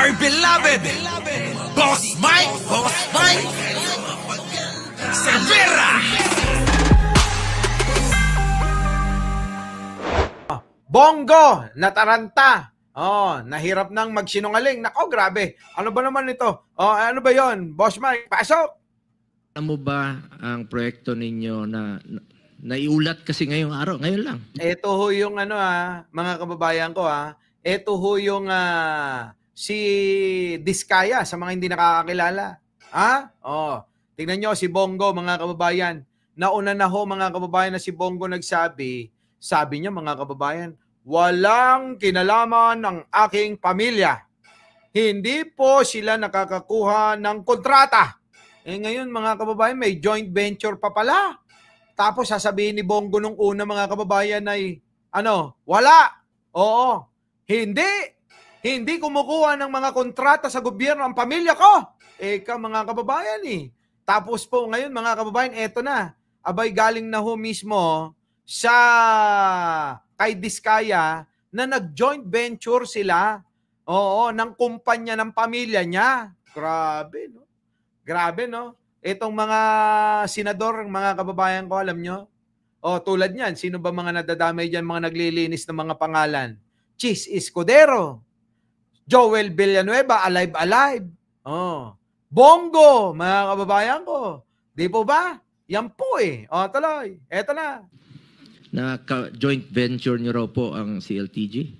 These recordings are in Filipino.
my beloved Boss Mike Cervera. Bongo, nataranta. Nahirap nang magsinungaling. Nako, grabe. Ano ba naman ito? Ano ba 'yon? Boss Mike, pasok. Alam mo ba ang proyekto ninyo na naiulat kasi ngayong araw, ngayon lang? Ito ho yung mga kababayan ko Ito ho yung si Diskaya sa mga hindi nakakakilala. Tingnan nyo si Bongo, mga kababayan. Nauna na ho mga kababayan na si Bongo nagsabi, sabi niya mga kababayan, walang kinalaman ng aking pamilya. Hindi po sila nakakakuha ng kontrata. Ngayon mga kababayan, may joint venture pa pala. Tapos sasabihin ni Bongo nung una mga kababayan ay, wala. Oo. Hindi kumukuha ng mga kontrata sa gobyerno ang pamilya ko. Mga kababayan Tapos po ngayon mga kababayan, eto na. Abay galing na ho mismo sa kay Diskaya na nag-joint venture sila. Ng kumpanya ng pamilya niya. Grabe, no? Grabe, no? Itong mga senador, mga kababayan ko, alam nyo? Tulad niyan, sino ba mga nadadamay dyan, mga naglilinis ng mga pangalan? Chis Escudero, Joel Villanueva, alive. Bongo, mga kababayan ko. Di po ba? Yan po tuloy. Eto na. Joint venture niyo raw po ang CLTG?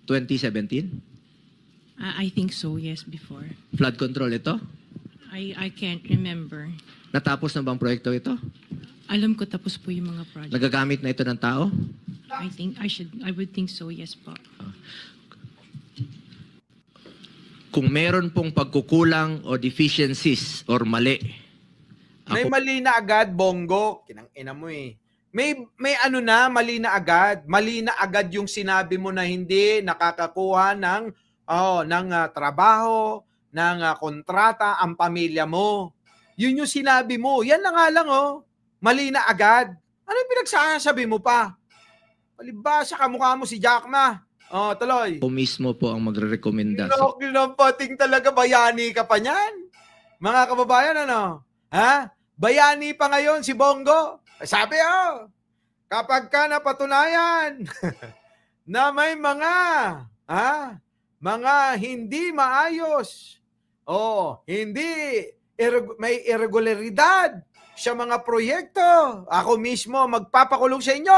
2017? I think so, yes, before. Flood control ito? I can't remember. Natapos na bang proyekto ito? Alam ko tapos po yung mga project. Nagagamit na ito ng tao? I would think so, yes po. Kung meron pong pagkukulang o deficiencies or mali. May mali na agad, Bongo. Kinang-ina mo May mali na agad. Mali na agad yung sinabi mo na hindi nakakakuha ng trabaho, ng kontrata ang pamilya mo. Yun yung sinabi mo. Yan na nga lang mali na agad. Ano yung pinagsasabi mo pa? Palibasa kamukha mo si Jack Ma. Tuloy. O mismo po ang magre-rekomenda. Kinapating talaga, bayani ka pa niyan. Mga kababayan, Bayani pa ngayon si Bongo. Sabi kapag ka napatunayan na may mga hindi maayos, may irregularidad sa mga proyekto, ako mismo magpapakulong sa inyo.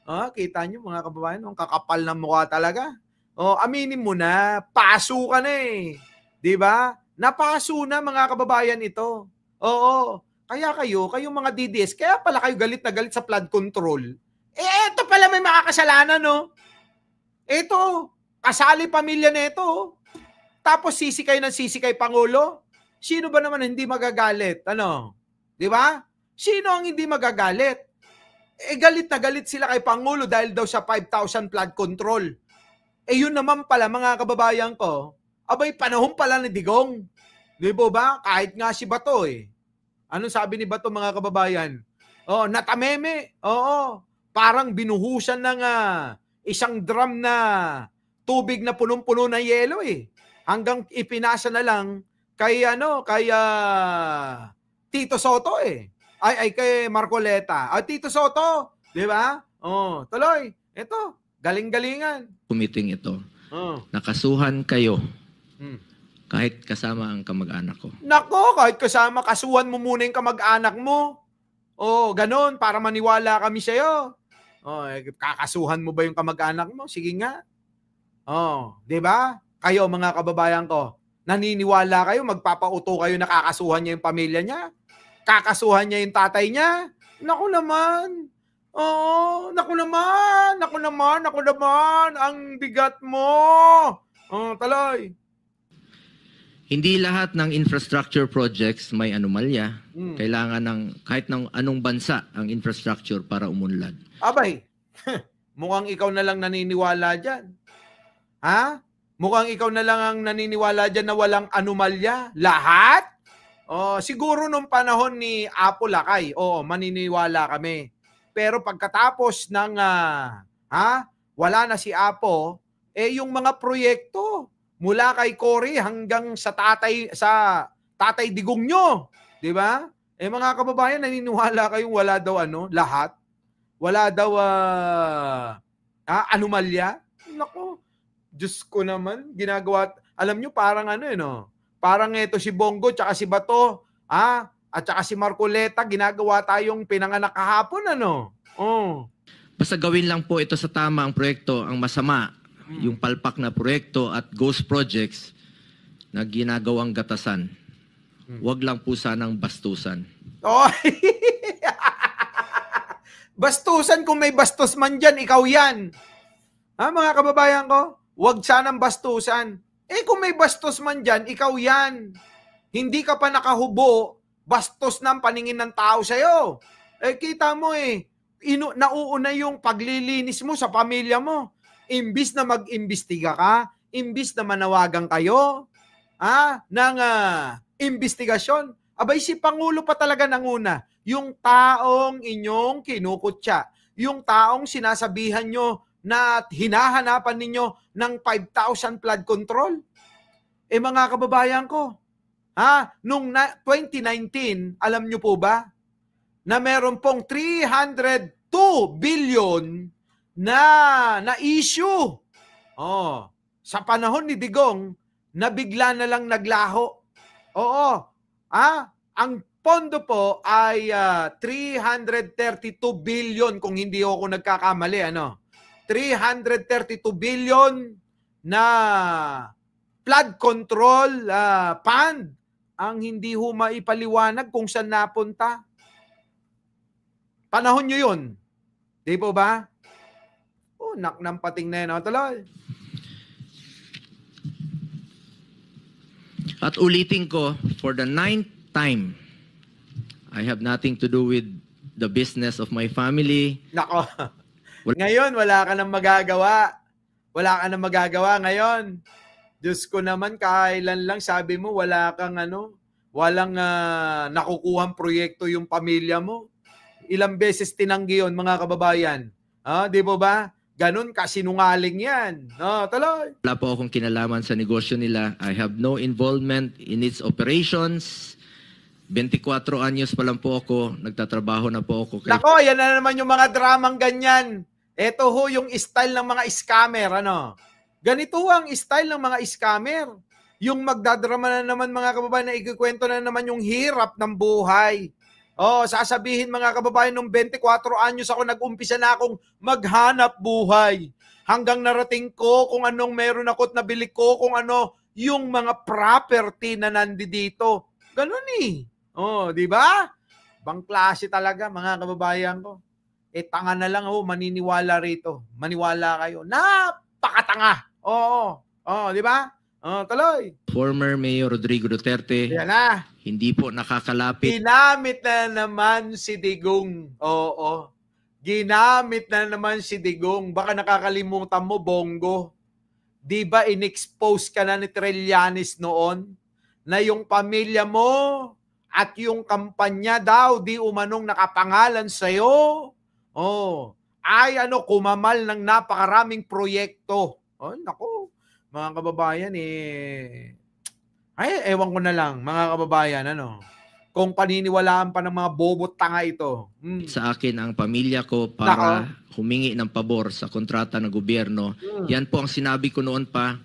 Kita nyo mga kababayan, ang kakapal ng mukha talaga. Aminin mo na, paso ka na Di ba? Napaso na mga kababayan ito. Kaya kayong mga DDS, kaya pala kayo galit na galit sa flood control. Eto pala may makakasalanan, Ito, kasali pamilya nito. Tapos sisikay ng sisikay Pangulo. Sino ba naman hindi magagalit? Di ba? Sino ang hindi magagalit? Galit na galit sila kay Pangulo dahil daw sa 5,000 flood control. Yun naman pala mga kababayan ko, abay panahon pala ni Digong. Di ba? Kahit nga si Bato Anong sabi ni Bato mga kababayan? Natameme. Parang binuhusan ng isang drum na tubig na punong-puno ng yelo Hanggang ipinasa na lang kay Tito Soto Ay kay Marcoleta. Tito Soto, 'di ba? Tuloy. Ito, galing-galingan. Kumiting ito. Nakasuhan kayo. Kahit kasama ang kamag-anak ko. Nako, kahit kasama, kasuhan mo muna yung kamag-anak mo. Ganon, para maniwala kami sa'yo. Kakasuhan mo ba yung kamag-anak mo? Sige nga. 'Di ba? Kayo mga kababayan ko, naniniwala kayo, magpapauto kayo na kakasuhan niya yung pamilya niya? Kakasuhan niya yung tatay niya? Naku naman. Naku naman. Ang bigat mo. Taloy. Hindi lahat ng infrastructure projects may anomalya. Kailangan ng kahit ng anong bansa ang infrastructure para umunlad. Abay, mukhang ikaw na lang naniniwala dyan. Mukhang ikaw na lang ang naniniwala dyan na walang anomalya. Lahat? Siguro nung panahon ni Apo Lakay, maniniwala kami. Pero pagkatapos ng wala na si Apo, yung mga proyekto, Mula kay Cory hanggang sa tatay digong nyo. Di ba? Mga kababayan, naniniwala kayong wala daw lahat? Wala daw anomalya? Nako, Diyos ko naman, ginagawa. Alam nyo, parang parang ito si Bongo tsaka si Bato, at tsaka si Marcoleta, ginagawa tayong pinanganak kahapon, Basta gawin lang po ito sa tamang proyekto. Ang masama, yung palpak na proyekto at ghost projects na ginagawang gatasan. Huwag lang po sanang bastusan. Bastusan, kung may bastos man dyan, ikaw yan. Mga kababayan ko, huwag sanang bastusan. Kung may bastos man dyan, ikaw yan. Hindi ka pa nakahubo, bastos ng paningin ng tao sa'yo. Kita mo nauuna yung paglilinis mo sa pamilya mo. Imbis na mag-imbestiga ka, imbis na manawagan kayo ng investigasyon. Abay, si Pangulo pa talaga nanguna. Yung taong inyong kinukutya. Yung taong sinasabihan nyo na hinahanapan ninyo ng 5,000 flood control. Mga kababayan ko, nung 2019, alam nyo po ba, na meron pong 302 billion na issue. Sa panahon ni Digong, na bigla na lang naglaho. Ang pondo po ay 332 billion kung hindi ako nagkakamali. 332 billion na flood control fund ang hindi ho maipaliwanag kung saan napunta. Panahon nyo yun. Di po ba? Nak ng pating na yun. Tuloy. At ulitin ko, for the 9th time, I have nothing to do with the business of my family. Nako. Ngayon, wala ka nang magagawa. Wala ka nang magagawa ngayon. Diyos ko naman, kailan lang sabi mo, wala kang walang nakukuhang proyekto yung pamilya mo. Ilang beses tinanggi yun, mga kababayan. Di po ba? Ganun kasinungaling yan. Tuloy. Wala po akong kinalaman sa negosyo nila. I have no involvement in its operations. 24 anyos pa lang po ako. Nagtatrabaho na po ako. Nako, yan na naman yung mga dramang ganyan. Ito ho yung style ng mga scammer. Ganito ang style ng mga scammer. Yung magdadrama na naman, mga kababayan, na ikikwento na naman yung hirap ng buhay. Sasabihin, mga kababayan, nung 24 anyos ako, nag-umpisa na akong maghanap buhay. Hanggang narating ko kung anong meron ako at nabili ko, kung yung mga property na nandito. Ganun di ba? Bang klase talaga, mga kababayan ko. Tanga na lang maniniwala rito. Maniwala kayo. Napakatanga. Di ba? Tuloy. Former Mayor Rodrigo Duterte. Yan na. Hindi po nakakalapit. Ginamit na naman si Digong. Ginamit na naman si Digong. Baka nakakalimutan mo, Bongo. Di ba in-expose ka na ni Trillanes noon na yung pamilya mo at yung kampanya daw di umanong nakapangalan sa'yo? Kumamal ng napakaraming proyekto. Naku, mga kababayan ewan ko na lang, mga kababayan, kung paniniwalaan pa ng mga bobot tanga ito. Sa akin ang pamilya ko para humingi ng pabor sa kontrata ng gobyerno. Yan po ang sinabi ko noon pa.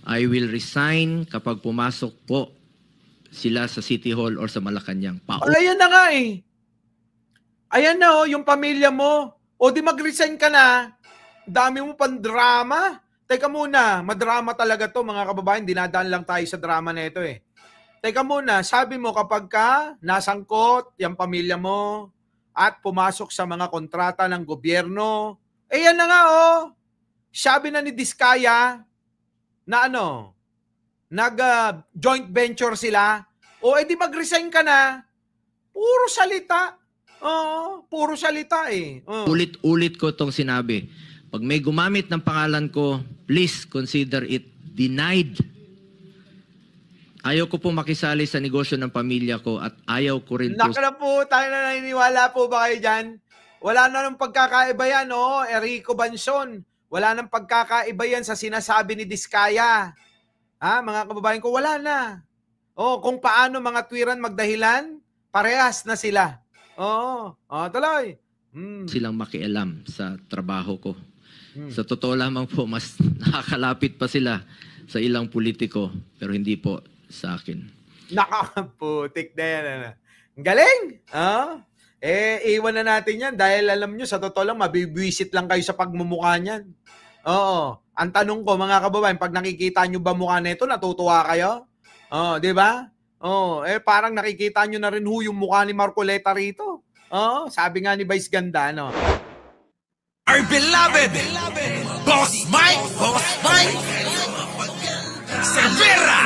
I will resign kapag pumasok po sila sa City Hall or sa Malacanang. Ayan na nga Ayan na yung pamilya mo. Di mag-resign ka na. Dami mo pang drama. Teka muna, madrama talaga to, mga kababayan. Dinadaan lang tayo sa drama na ito Teka muna, sabi mo kapag ka nasangkot yung pamilya mo at pumasok sa mga kontrata ng gobyerno, yan na nga sabi na ni Diskaya na nag-joint venture sila, edi mag-resign ka na. Puro salita. Puro salita Ulit-ulit ko itong sinabi. Pag may gumamit ng pangalan ko, please consider it denied. Ayaw ko po makisali sa negosyo ng pamilya ko at ayaw ko rin po... Naka na po, tayo na naniniwala po ba kayo dyan? Wala na ng pagkakaiba yan, Erico Banson. Wala nang pagkakaiba yan sa sinasabi ni Diskaya. Mga kababayan ko, wala na. Kung paano mga tuwiran magdahilan, parehas na sila. Tuloy. Silang makialam sa trabaho ko. Sa totoo lamang po, mas nakakalapit pa sila sa ilang politiko, pero hindi po sa akin. Nakaputik na yan. Ang galing! Iwan na natin yan dahil alam nyo, sa totoo lang, mabibwisit lang kayo sa pagmumukha niyan. Ang tanong ko, mga kababayan, pag nakikita nyo ba mukha nito, natutuwa kayo? Di ba? Parang nakikita nyo na rin yung mukha ni Marcoleta rito. Sabi nga ni Vice Ganda, Our beloved Boss Mike Cervera.